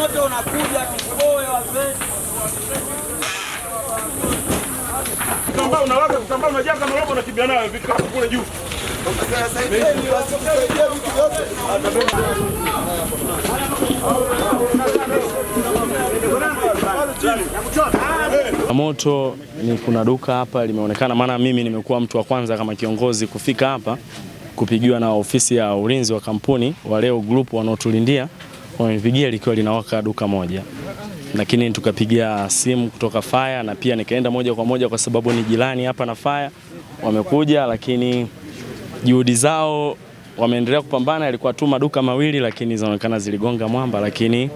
moto unakuja tukoe wazee. Kitambaa unawaka, kitambaa unajaza marobo na kimbia nayo vikapu kule juu. Moto ni kuna duka hapa limeonekana, maana mimi nimekuwa mtu wa kwanza kama kiongozi kufika hapa kupigiwa na ofisi ya ulinzi wa kampuni wa Leo Group wanaotulindia, wamenipigia likiwa linawaka duka moja. Lakini tukapigia simu kutoka fire na pia nikaenda moja kwa moja kwa sababu ni jirani hapa na fire. Wamekuja, lakini juhudi zao wameendelea kupambana. Ilikuwa tu maduka mawili lakini zinaonekana ziligonga mwamba, lakini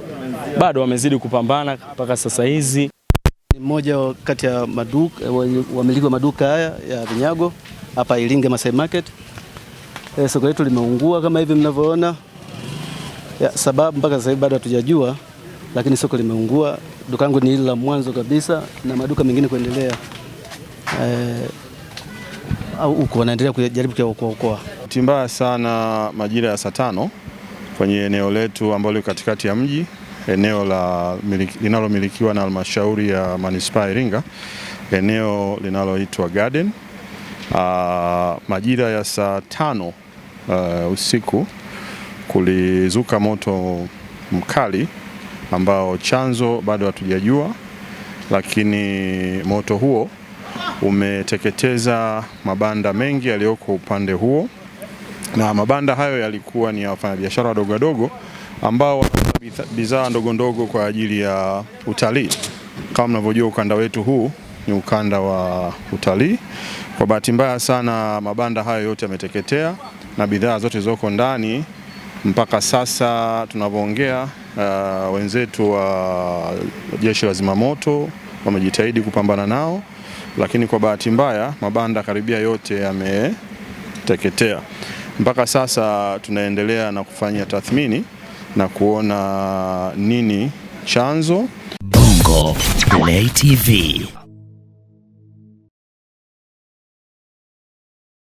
bado wamezidi kupambana mpaka sasa hizi. Ni mmoja kati ya maduka wamiliki wa maduka haya ya vinyago hapa Iringa Masai Market. Soko letu limeungua kama hivi mnavyoona. Sababu mpaka sasa hivi bado hatujajua, lakini soko limeungua. Duka langu ni hili la mwanzo kabisa na maduka mengine kuendelea. Au huko wanaendelea kujaribu kuokoa. Mbaya sana majira ya saa 5 kwenye eneo letu ambalo liko katikati ya mji, eneo linalomilikiwa na halmashauri ya manispaa Iringa, eneo linaloitwa Garden. Majira ya saa 5 usiku kulizuka moto mkali ambao chanzo bado hatujajua, lakini moto huo umeteketeza mabanda mengi yaliyoko upande huo, na mabanda hayo yalikuwa ni ya wafanyabiashara wadogo wadogo ambao wanauza bidhaa ndogo ndogo kwa ajili ya utalii. Kama mnavyojua, ukanda wetu huu ni ukanda wa utalii. Kwa bahati mbaya sana mabanda hayo yote yameteketea na bidhaa zote zilizoko ndani mpaka sasa tunavyoongea, wenzetu wa jeshi la zimamoto wamejitahidi kupambana nao, lakini kwa bahati mbaya mabanda karibia yote yameteketea. Mpaka sasa tunaendelea na kufanya tathmini na kuona nini chanzo. Bongo Play TV.